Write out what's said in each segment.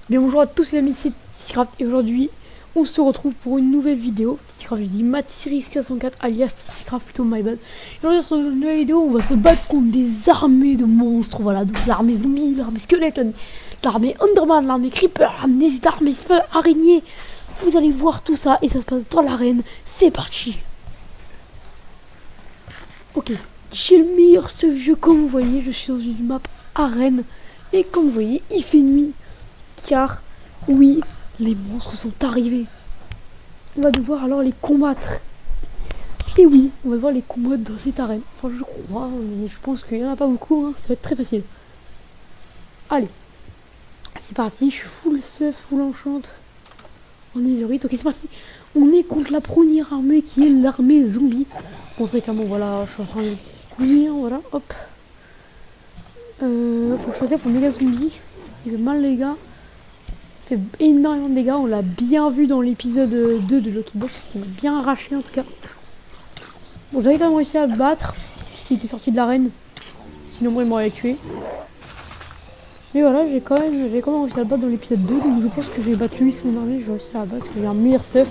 Bien bonjour à tous les amis, c'est Tissicraft et aujourd'hui on se retrouve pour une nouvelle vidéo. Tissicraft, je dis Matseries 404 alias Tissicraft plutôt my bad. Et aujourd'hui dans une nouvelle vidéo on va se battre contre des armées de monstres, voilà, donc l'armée zombie, l'armée squelette, l'armée Enderman, l'armée Creeper, l'armée araignée. Vous allez voir tout ça et ça se passe dans l'arène, c'est parti. Ok, j'ai le meilleur stuff jeu comme vous voyez, je suis dans une map arène et comme vous voyez il fait nuit. Car, oui, les monstres sont arrivés. On va devoir alors les combattre. Et oui, on va devoir les combattre dans cette arène. Enfin, je crois, mais je pense qu'il n'y en a pas beaucoup, hein. Ça va être très facile. Allez, c'est parti, je suis full stuff, full enchant. On est zurite, ok c'est parti. On est contre la première armée qui est l'armée zombie. Bon, très clairement, voilà, je suis en train de courir, voilà, hop. Faut que je fasse gaffe aux méga zombies. Il fait mal les gars. Fait énormément de dégâts, on l'a bien vu dans l'épisode 2 de Lucky Box, qui m'a bien arraché en tout cas. Bon, j'avais quand même réussi à le battre, qui était sorti de l'arène, sinon moi il m'aurait tué. Mais voilà, j'ai quand même réussi à le battre dans l'épisode 2, donc je pense que j'ai battu lui son armée, je vais réussir à la battre parce que j'ai un meilleur stuff.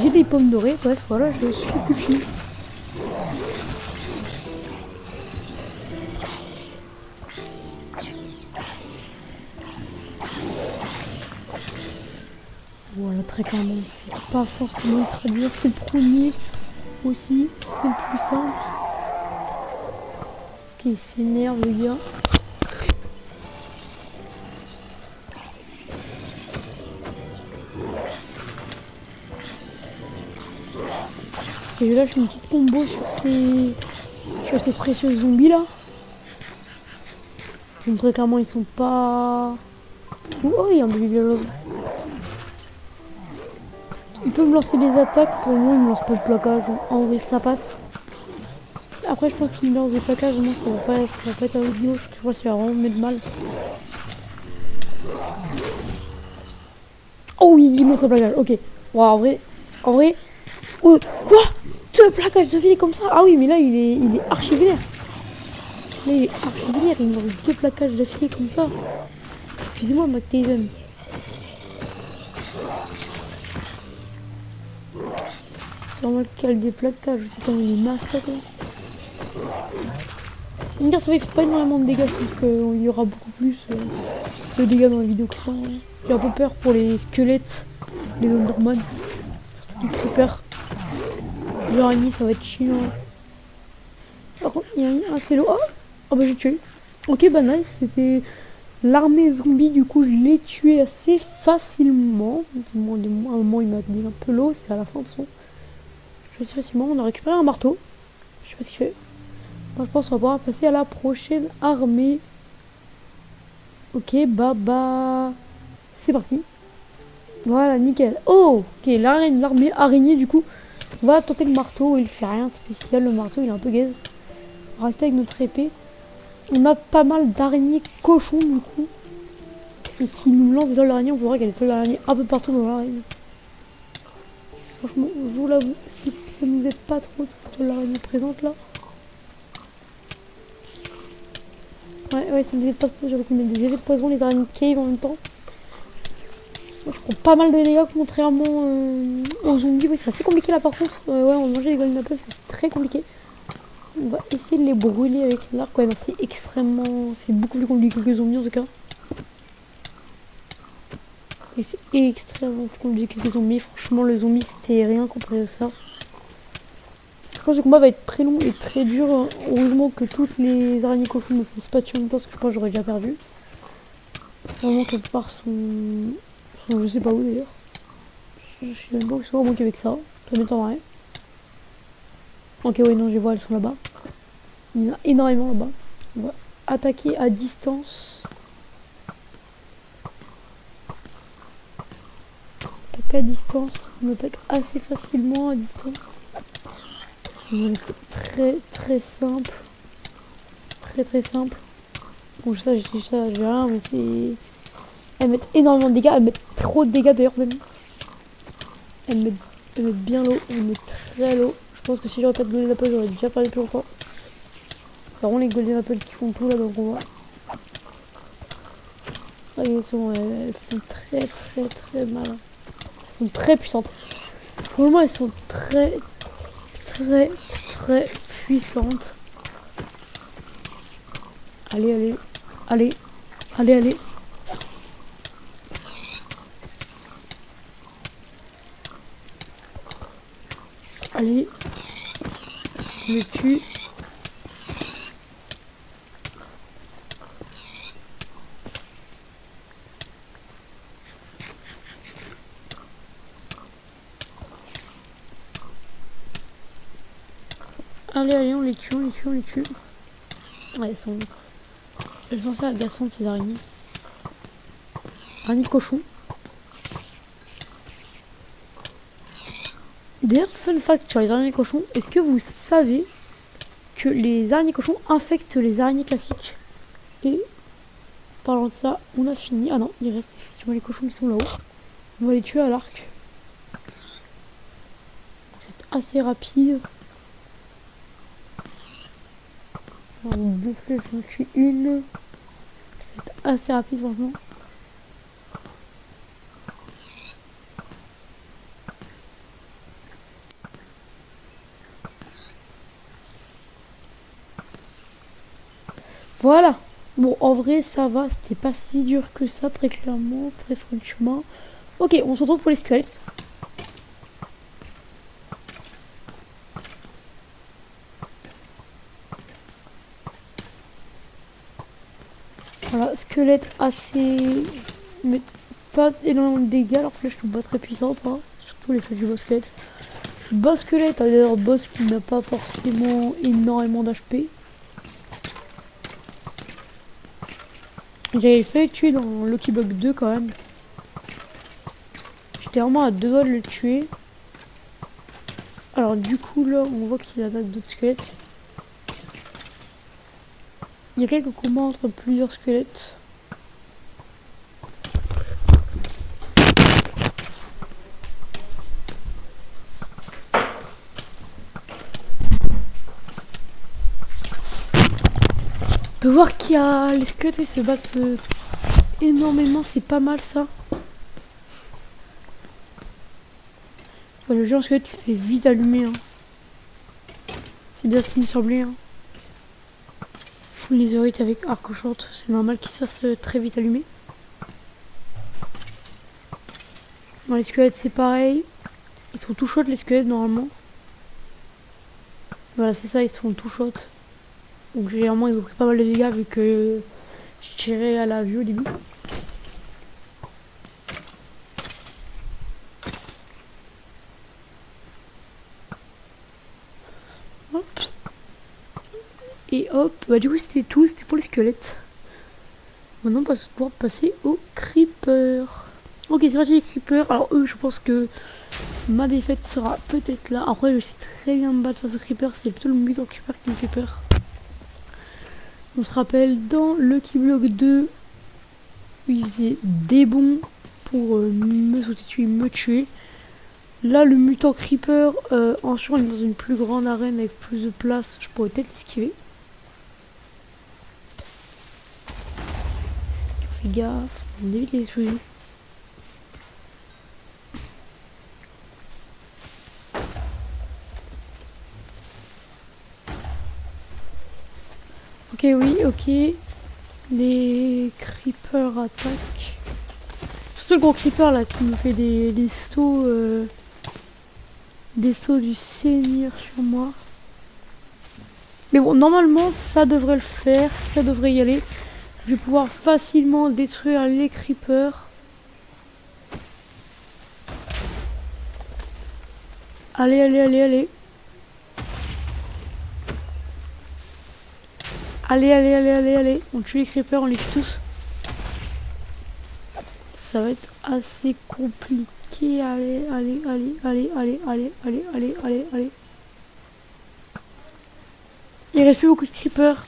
J'ai des pommes dorées, bref, voilà, je suis Gucci. Voilà, très clairement, c'est pas forcément ultra dur, c'est le premier aussi, c'est le plus simple. Ok, il s'énerve le gars. Et je lâche une petite combo sur ces précieux zombies là. Donc très clairement ils sont pas... Oh, il y a un bébé villageois. Il peut me lancer des attaques, pour le moment il me lance pas de plaquage, en vrai ça passe. Après je pense qu'il me lance des plaquages, moi ça va pas être à l'autre gauche, je crois que ça va vraiment me mettre mal. Oh oui, il me lance un plaquage, ok. Wow, en vrai... Oh, quoi? 2 plaquages de vie comme ça? Ah oui mais là il est archi vénère. Là il est archi vénère, il me lance 2 plaquages d'affilée comme ça. Excusez-moi Mac Tyson. C'est vraiment le cal des plaquages, je sais pas, il est master quoi. Regarde, ça va, il fait pas énormément de dégâts, je pense qu'il y aura beaucoup plus de dégâts dans la vidéo que ça. J'ai un peu peur pour les squelettes, les Enderman, surtout les creepers. Les araignées, ça va être chiant. Par contre, il y a un assez low. Oh bah j'ai tué. Ok, bah nice, c'était l'armée zombie, du coup je l'ai tué assez facilement. À un moment il m'a mis un peu l'eau, c'est à la fin de son. Je sais facilement, on a récupéré un marteau. Je sais pas ce qu'il fait. Moi, je pense qu'on va pouvoir passer à la prochaine armée. Ok, bah, c'est parti. Voilà, nickel. Oh, ok, l'armée araignée, du coup, on va tenter le marteau. Il fait rien de spécial, le marteau, il est un peu gaze. On va rester avec notre épée. On a pas mal d'araignées cochons, du coup, qui nous lancent déjà l'araignée. On voit qu'il y a des araignées un peu partout dans l'araignée. Franchement, je vous l'avoue, si ça nous aide pas trop de l'araignée présente là. Ouais, ça me aide pas trop. J'avais qu'on met des effets de poison, les araignées cave en même temps. Moi, je prends pas mal de dégâts contrairement aux zombies. Oui, c'est assez compliqué là par contre. Ouais, on va manger les golden apples parce que c'est très compliqué. On va essayer de les brûler avec l'arc. Ouais, non, c'est extrêmement. C'est beaucoup plus compliqué que les zombies en tout cas. Et c'est extrêmement plus compliqué que les zombies. Franchement, le zombie c'était rien comparé à ça. Je pense que le combat va être très long et très dur. Heureusement que toutes les araignées cochons ne font pas tuer en même temps parce que je pense que j'aurais déjà perdu. Vraiment, quelque part sont. Je sais pas où d'ailleurs. Je sais même pas où ils sont, à moins qu'avec ça. Ça m'étonnerait. Ok, ouais, non, je les vois, elles sont là-bas. Il y en a énormément là-bas. On va attaquer à distance. Attaquer à distance. On attaque assez facilement à distance. C'est très simple. Très simple. Bon, ça, j'ai rien, mais c'est. Elles mettent énormément de dégâts. Elles mettent trop de dégâts d'ailleurs, même. Elles mettent bien l'eau. Elles mettent très l'eau. Je pense que si j'aurais pas de golden apple, j'aurais déjà parlé plus longtemps. C'est vraiment les golden apples qui font tout là dans le combat. Exactement, elles font très mal. Elles sont très puissantes. Franchement, elles sont très puissantes. Allez. Allez. Allez. Je le tue. Allez, on les tue. Ouais, elles sont assez agaçantes ces araignées. Araignée de cochon. D'ailleurs, fun fact sur les araignées de cochon, est-ce que vous savez que les araignées cochons infectent les araignées classiques? Et parlant de ça, on a fini. Ah non, il reste effectivement les cochons qui sont là-haut. On va les tuer à l'arc. C'est assez rapide. Deux flèches, j'en tue une. C'est assez rapide, franchement. Voilà. Bon, en vrai, ça va. C'était pas si dur que ça, très clairement, très franchement. Ok, on se retrouve pour les squelettes. Voilà, squelette assez... mais pas énormément de dégâts, alors que là je suis pas très puissante, hein. Surtout les flèches du boss squelette. Boss squelette, d'ailleurs, boss qui n'a pas forcément énormément d'HP. J'avais fait tuer dans Lucky Block 2 quand même. J'étais vraiment à 2 doigts de le tuer. Alors du coup là, on voit qu'il a d'autres squelettes. Il y a quelques combats entre plusieurs squelettes. On peut voir qu'il y a les squelettes, ils se battent énormément, c'est pas mal ça. Le géant squelette s'est fait vite allumer. Hein. C'est bien ce qui me semblait. Hein. Full netherite avec arc-enchante, c'est normal qu'il se fasse très vite allumer. Dans les squelettes c'est pareil. Ils sont tout chauds les squelettes normalement. Voilà c'est ça, ils sont tout chauds. Donc généralement ils ont pris pas mal de dégâts vu que je tirais à la vue au début. Hop. Et hop, bah du coup c'était tout, c'était pour les squelettes. Maintenant on va pouvoir passer aux creepers. Ok c'est parti les creepers, alors eux je pense que ma défaite sera peut-être là. Après je sais très bien me battre face aux creepers, c'est plutôt le mutant creeper qui me fait peur. On se rappelle dans Lucky Block 2 où il faisait des bons pour me sauter dessus et me tuer. Là le mutant creeper en soi il est dans une plus grande arène avec plus de place, je pourrais peut-être l'esquiver. Fais gaffe, on évite les explosions. Ok, oui, ok. Les creepers attaquent. Surtout le gros creeper là qui me fait des sauts. Des sauts du Seigneur sur moi. Mais bon, normalement ça devrait le faire. Ça devrait y aller. Je vais pouvoir facilement détruire les creepers. Allez. Allez. On tue les creepers, on les tue tous. Ça va être assez compliqué. Allez. Il reste plus beaucoup de creepers.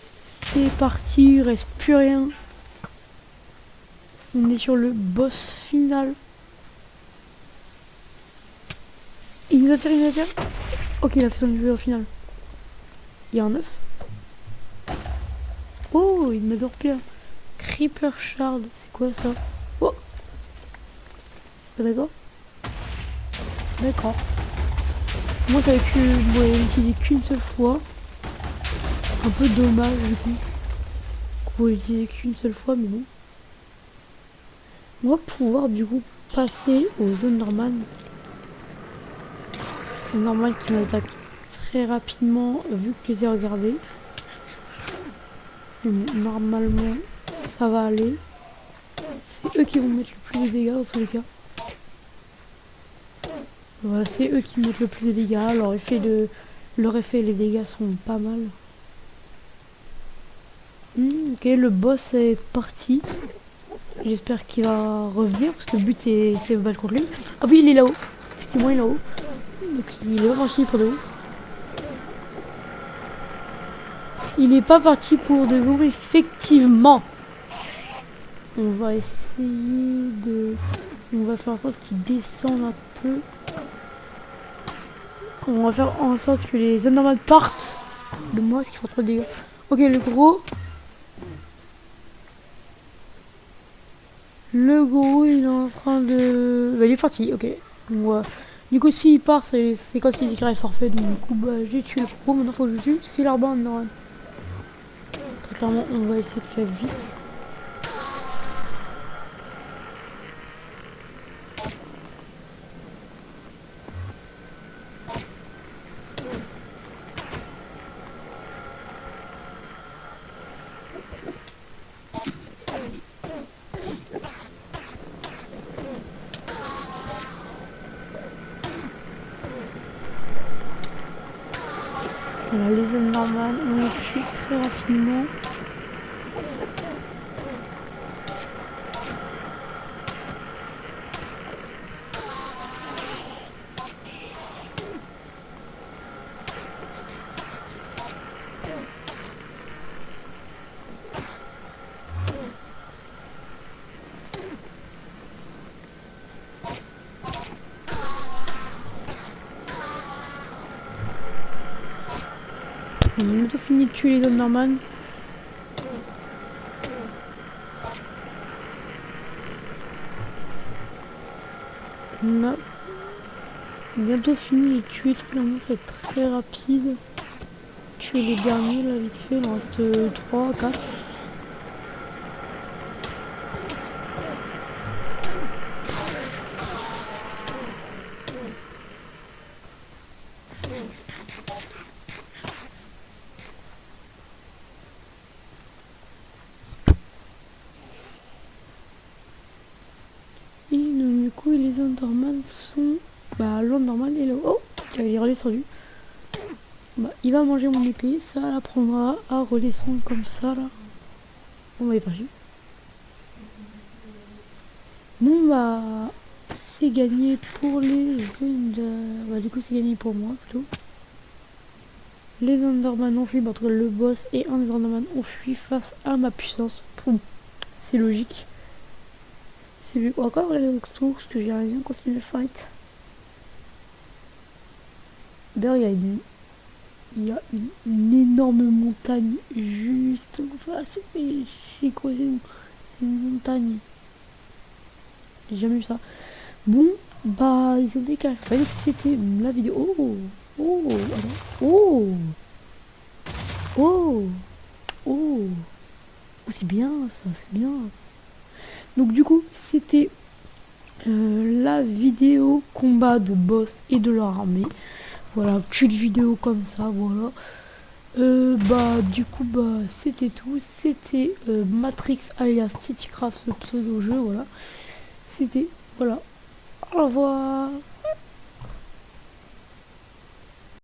C'est parti, il reste plus rien. On est sur le boss final. Il nous attire. Ok, il a fait son niveau final. Il y a un œuf. Oh, il me dort bien. Creeper Shard, c'est quoi ça? Oh, d'accord. D'accord. Moi, ça que moi, l'utiliser qu'une seule fois. Un peu dommage du coup. Qu'on va l'utiliser qu'une seule fois, mais bon. On va pouvoir du coup passer aux zones normales. Les normales qui m'attaquent très rapidement vu que je les ai regardées. Mais bon, normalement, ça va aller. C'est eux qui vont mettre le plus de dégâts dans tous les cas. Voilà, c'est eux qui mettent le plus de dégâts. Leur effet, les dégâts sont pas mal. Ok, le boss est parti. J'espère qu'il va revenir parce que le but c'est de battre contre lui. Ah oui, il est là-haut. Effectivement, il est là-haut. Donc il est pas parti pour de vous. Il est pas parti pour de vous, effectivement. On va essayer de... On va faire en sorte qu'il descende un peu. On va faire en sorte que les anormales partent de moi, parce qu'ils font trop de dégâts. Ok, le gros, il est en train de... Bah, il est parti, ok. Ouais. Du coup, s'il part, c'est quand il déclare forfait. Donc, du coup, bah, j'ai tué le gros. Maintenant, faut que je tue. C'est l'arbre en très clairement, on va essayer de faire vite. Voilà, les zones normales, on les tue très rapidement. On a bientôt fini de tuer les zones normales. On a bientôt fini de tuer tout le monde, ça va être très rapide. Tuer les derniers là vite fait, il en reste 3, 4. Et donc, du coup les zones normales sont... Bah l'onde normale est là. Oh, il est redescendu. Bah il va manger mon épée, ça l'apprendra à redescendre comme ça là. Bon bah il est parti. Bon bah c'est gagné pour les zones Bah du coup c'est gagné pour moi plutôt. Les Enderman ont fui, entre le boss et un des Enderman ont fui face à ma puissance. C'est logique. C'est vu encore les tours parce que j'ai raison, continue le fight. D'ailleurs il y a une énorme montagne juste en face. C'est quoi, c'est une montagne. J'ai jamais vu ça. Bon, bah ils ont dit qu'à la fin c'était la vidéo. Oh, oh, oh, oh, oh, c'est bien ça, c'est bien. Donc du coup c'était la vidéo combat de boss et de leur armée. Voilà, petite vidéo comme ça, voilà. Bah du coup bah c'était tout. C'était Matrix alias Titycraft, ce pseudo jeu, voilà. C'était, voilà. Au revoir.